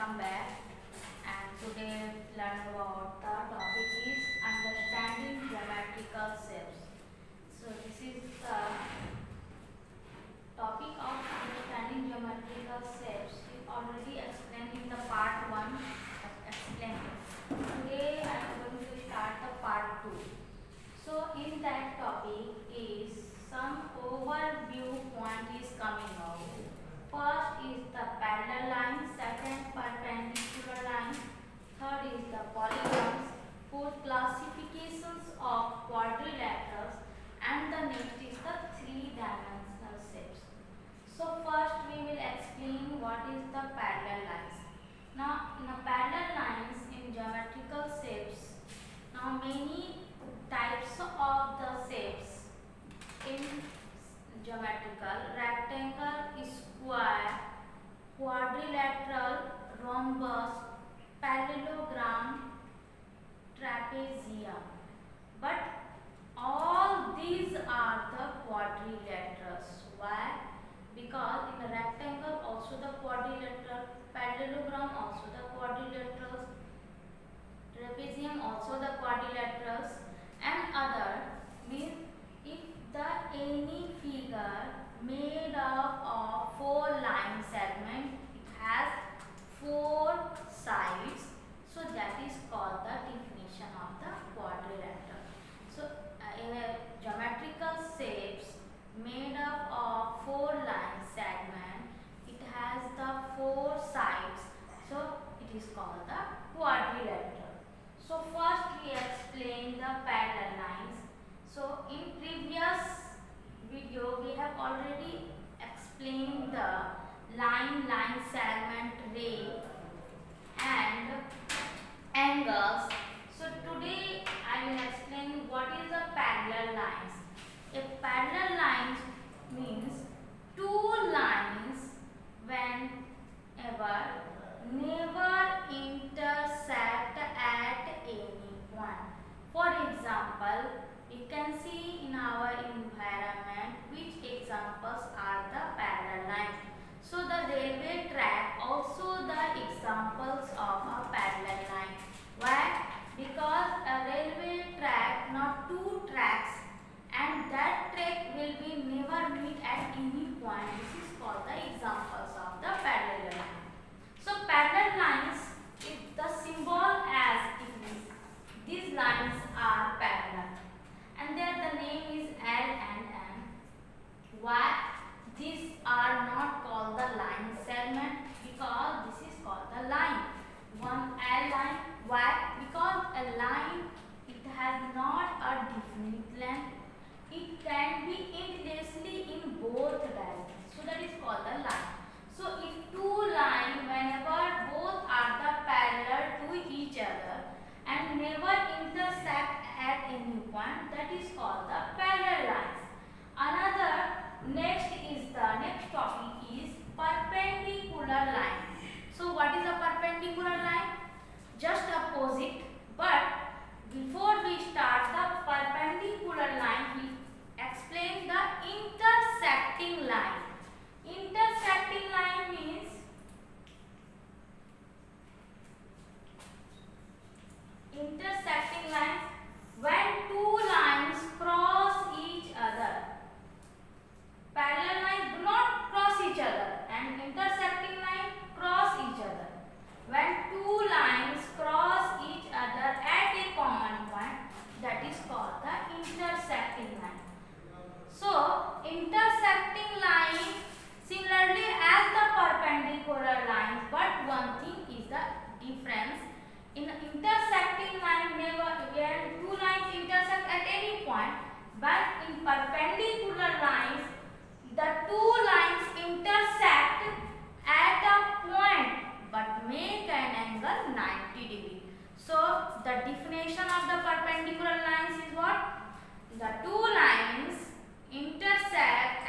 welcome back. And today learn about the topic is understanding geometrical shapes. So this is the topic of understanding geometrical shapes. We already explained in the part 1. Explained. Today I am going to start the part 2. So in that topic is some overview point is coming out. First is the parallel line, second perpendicular line, third is the polygons, fourth classifications of quadrilaterals, and the next is the three-dimensional shapes. So first we will explain what is the parallel lines. Now in the parallel lines in geometrical shapes, now many types of the shapes in geometrical: rectangle, square, quadrilateral, rhombus, parallelogram, trapezium. But all these are the quadrilaterals. Why? Because in the rectangle also the quadrilateral, parallelogram also the quadrilaterals, trapezium also the quadrilaterals, and other means if the any figure made up of 4 line segments, it has 4 sides, so that is called the definition of the quadrilateral. So geometrical shapes made up of 4 line segments, it has the 4 sides, so it is called the quadrilateral. So first we explain the parallel lines. So in previous video we have already explained the line, segment, ray and angles. So today I will explain what is a parallel lines. A parallel lines means two lines whenever never intersect at any point. For example, you can see in our environment which examples are the parallel lines. So the railway track also the examples of a parallel line. Why? Because a railway track, not 2 tracks, and that track will be never meet at any point. This is called the examples of the parallel line. So parallel lines is the symbol as it is. These lines are parallel, and there the name is L and M. Why these are not called the line segment? Because this is called the line. One L line. Why? Because a line, it has not a definite length. It can be endlessly in both directions. So that is called the line. So if two lines, whenever both are the parallel to each other and never intersect at any point, that is called the parallel lines. Next topic is perpendicular line. So what is a perpendicular line? Just opposite. But before we start the perpendicular line, we explain the intersecting line. Intersecting line means intersecting lines when two lines cross each other. Parallel lines do not cross each other, and intersecting lines cross each other. When two lines cross each other at a common point, that is called the intersecting line. So intersecting line similarly as the perpendicular lines, but one thing is the difference. In intersecting line, never when two lines intersect at any point, but in perpendicular lines, the two lines intersect at a point but make an angle 90 degree. So the definition of the perpendicular lines is what? The two lines intersect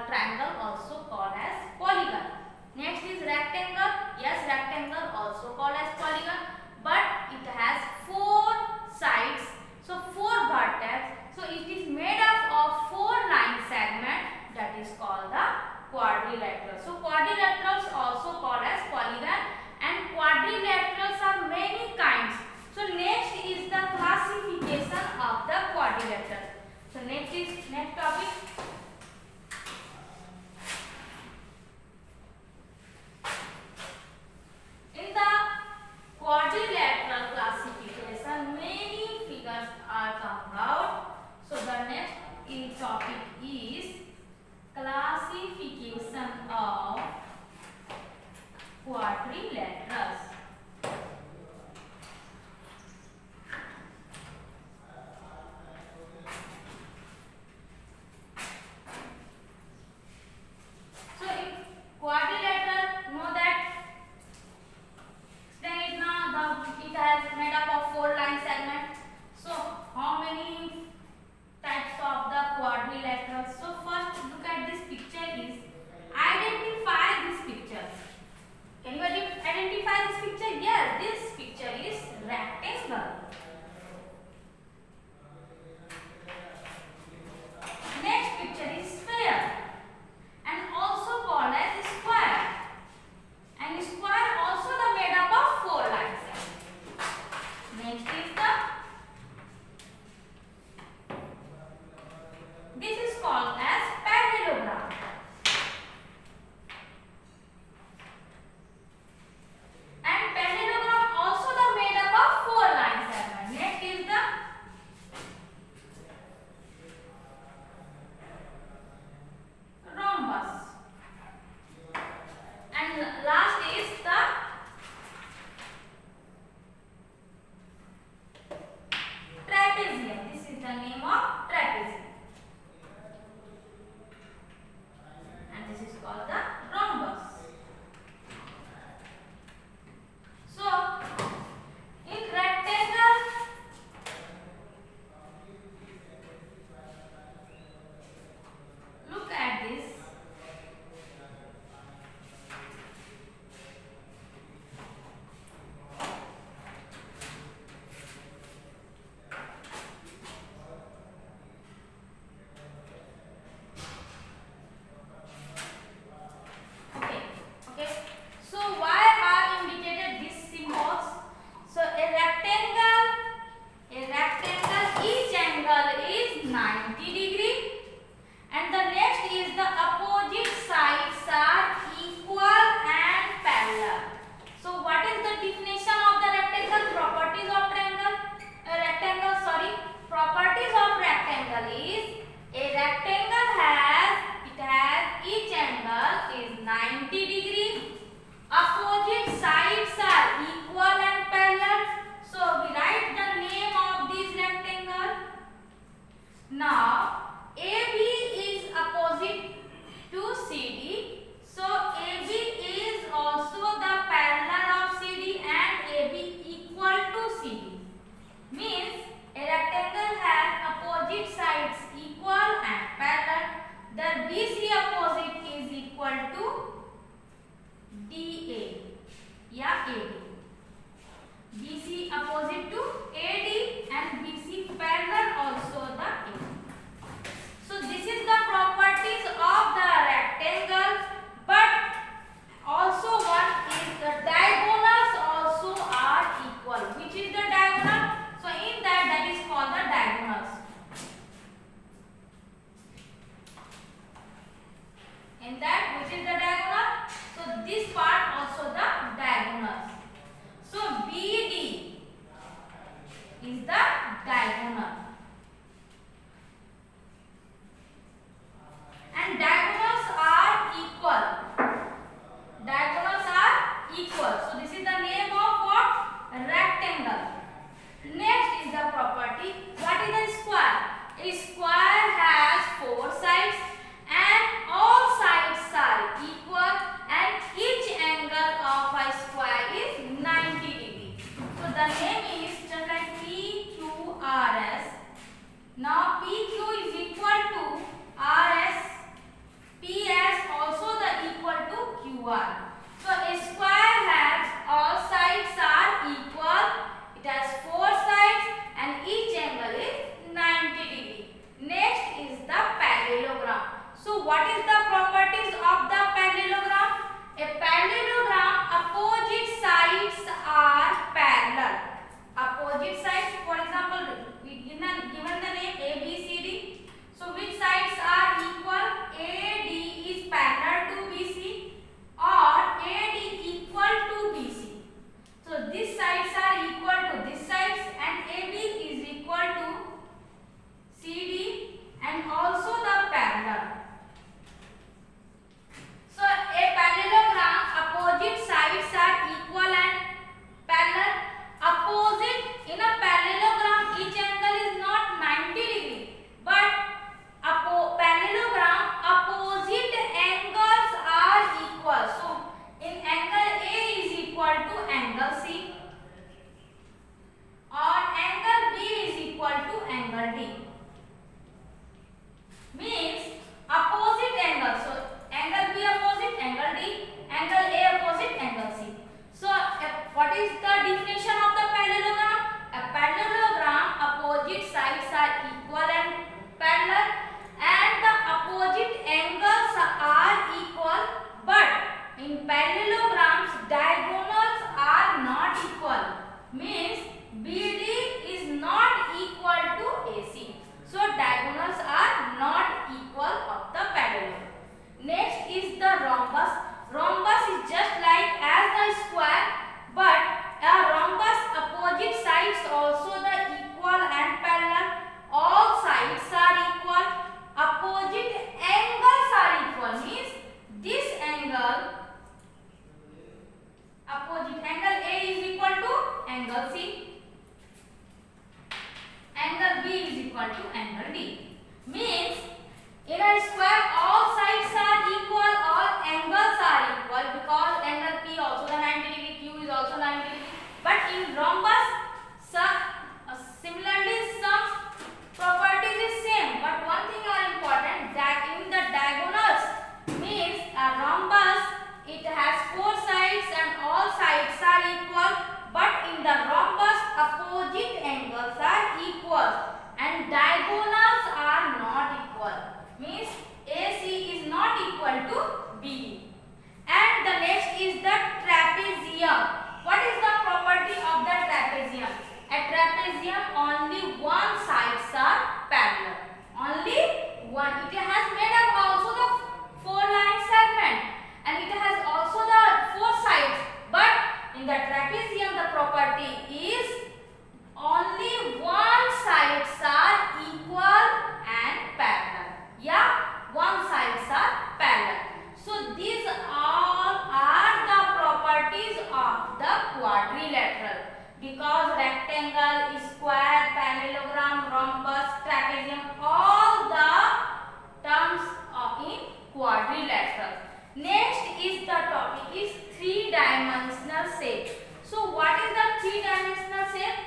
triangle also called as polygon. Next is rectangle. Yes, rectangle also called as polygon, but it has 4 sides, so 4 vertex. So it is made up of 4 line segment, that is called the quadrilateral. So quadrilaterals also called as polygon, and quadrilaterals are many kinds. So next is the classification of the quadrilateral. So next topic. In the quadrilateral classification, many figures are come out. So the next topic is classification of quadrilaterals. So in quadrilateral, know that it has made up of 4 line segments. So how many types of the quadrilaterals? So first look at this picture is identify this picture. Can you identify this picture? Yes, this picture is rectangle. Next picture is sphere and also called as square. And square also the made up of 4 lines. Next is this is called as parallelogram. And parallelogram also the made up of 4 line segment. Next is the rhombus. And last is the trapezium. This is the name of trapezium. And this is called the rhombus. So, in rectangle, look at this. Okay. So why are indicated these symbols? So a rectangle, each angle is 90 degree, and the next is the opposite sides are equal and parallel. So what is the definition of the rectangle? Properties of Properties of rectangle is a rectangle has each angle is 90 degree. Opposite sides are equal and parallel. So we write the name of this rectangle. Now AB is opposite to CD. So AB is also the parallel of CD and AB equal to CD. Means a rectangle has opposite sides equal and parallel. The BC opposite is equal to DA. Yeah, AD. BC opposite to AD and BC parallel also the AD. So this is the properties of the rectangle, but also one is the diagonals also are equal. Which is the diagonal? So in that is called the diagonals. In that, which is the diagonal? So this part also the diagonals. So BD is the diagonal. And diagonals are equal. Diagonals are equal. So this is the name of what? Rectangle. Next is the property. What is a square? A square has 4 sides and all sides are equal, and each angle of a square is 90 degree. So the name is just like PQRS. Now PQ is equal to RS. P equal to angle D. Means in a square all sides are equal, all angles are equal because angle P also the 90 degree, Q is also 90 degree. But in rhombus, similarly some properties is same. But one thing are important, that in the diagonals, means a rhombus it has four sides and all sides are equal. But in the rhombus opposite angles are equal and diagonals are not equal. Means AC is not equal to BD. And the next is the trapezium. What is the property of the trapezium? A trapezium only one sides are parallel. Only one. It has made up also the four line segment and it has also the four sides. But in the trapezium the property is only one sides are equal and parallel. Yeah, one sides are parallel. So these all are the properties of the quadrilateral. Because rectangle, square, parallelogram, rhombus, trapezium, all the terms are in quadrilateral. Next is the topic is three-dimensional shape. So what is the three-dimensional shape?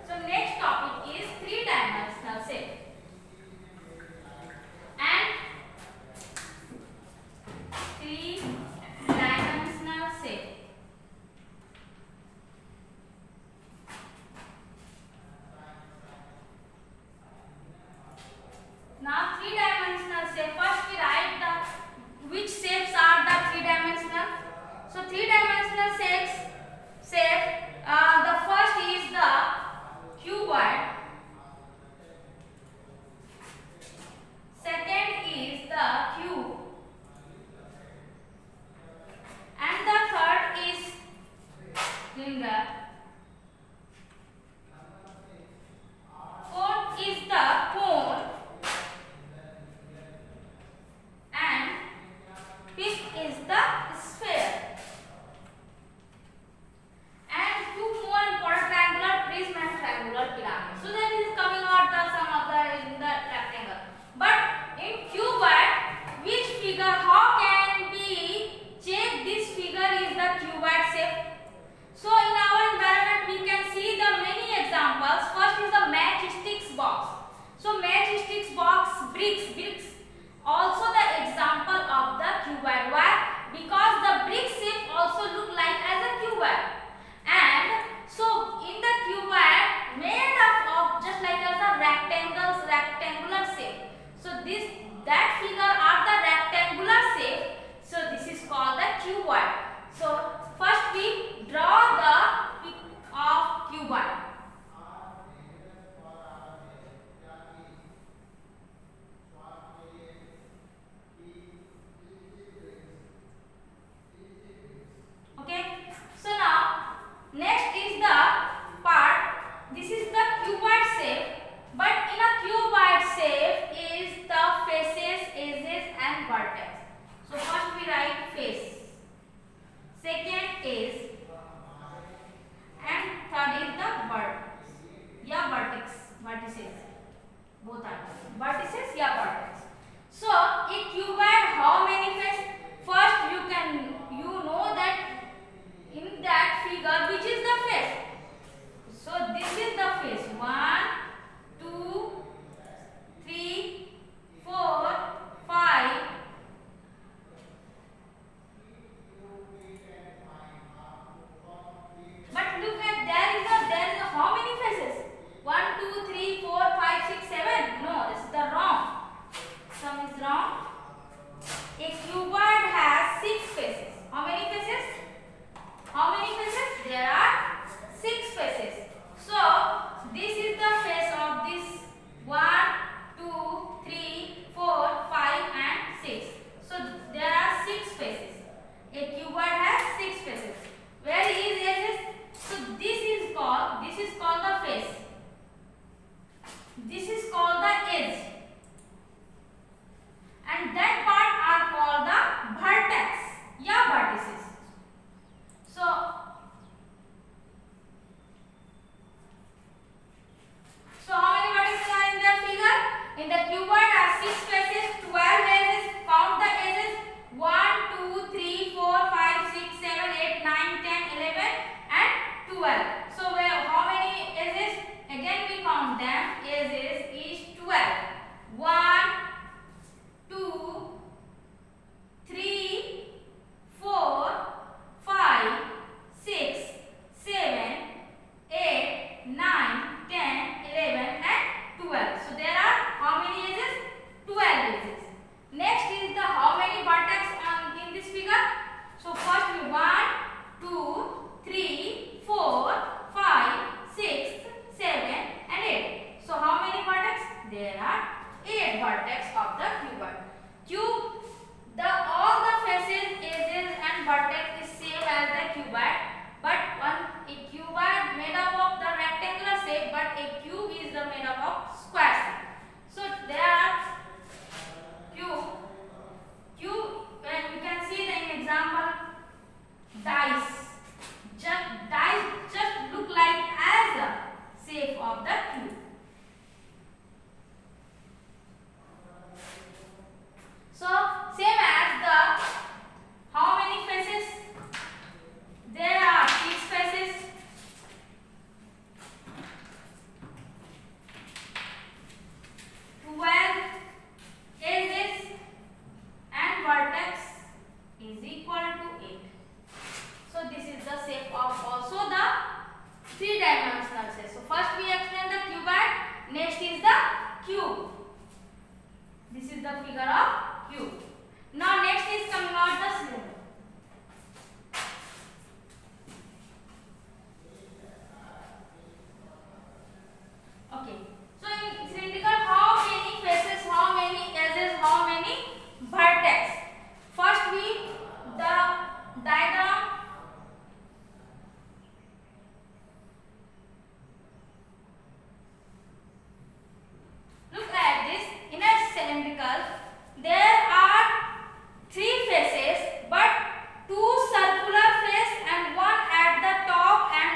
So next topic is three-dimensional shape. And three-dimensional shape. Now three-dimensional shape. First we write the which shapes are the three-dimensional. So three-dimensional shapes. The first is the cuboid. Second is the cube. And the third is cylinder. Fourth is the cone. And fifth is the sphere. And two more important, triangular prism and triangular pyramid. So that is coming out the some of the in the rectangle. But in cuboid, which figure, how can we check this figure is the cuboid shape? So in our environment we can see the many examples. First is the matchsticks box. So matchsticks box, bricks also the example of the cuboid. Why? Because the brick shape also look like as a cuboid. And so in the cuboid made up of just like as a rectangular shape. So that figure are the rectangular shape. So this is called the cuboid. So first we draw the pic of cuboid. Okay. So now next is the part. This is the cuboid shape. But in a cuboid shape is the faces, edges and vertex. So first we write face. 12. So where how many edges? Again we count them. Edges is 12. 1, 2, 3, 4, 5, 6, 7, 8, 9, 10, 11 and 12. So there are how many edges? 12 edges. Next is the how many vertex in this figure? So first we 1, 2, 3, 4, 5, 6, 7 and 8. So how many vertex? There are 8 vertex of the cuboid. All the faces, edges and vertex is same as the cuboid, but a cuboid made up of the rectangular shape, but a cube is the made up of square shape. So there are when you can see the example dice. Dice just look like as a shape of the cube. So same as the how many faces? There are 6 faces. 12 edges and vertex is equal to 8. So this is the shape of also the 3-dimensional shape. So first we explain the cuboid, next is the cube. This is the figure of cube. Now next is coming out the cylinder. Okay. So in cylindrical, how many faces, how many edges, how many vertex? First the diagram. Look at this. In a cylindrical, there are 3 faces, but 2 circular face and 1 at the top and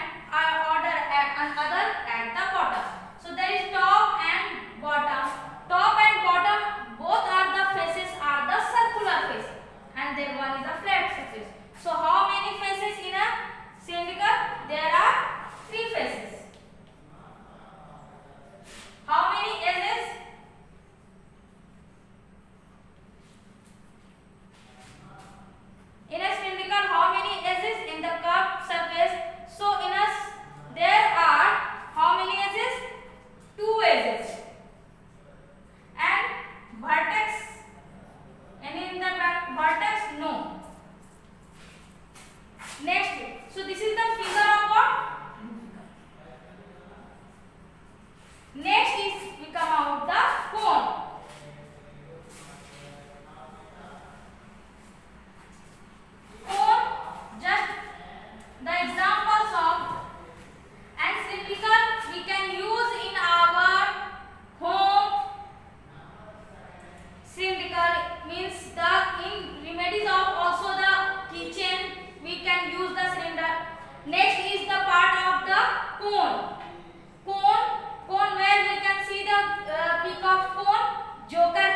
another at the bottom. So there is top and bottom. Top and bottom both are the faces are the circular face, and then one is a flat surface. So how many faces in a cylindrical? There are 3 faces. How many edges? In a cylindrical, how many edges in the curved surface? So in us there are how many edges? 2 edges. And vertex? Any in the vertex? No. Next, so this is the figure of what? Next is we come out the cone. Cone, just the examples of and cylindrical we can use in our home. Cylindrical means the in remedies of also the kitchen we can use the cylinder. Next is the part of the cone. Cone where we can see the peak of cone, joker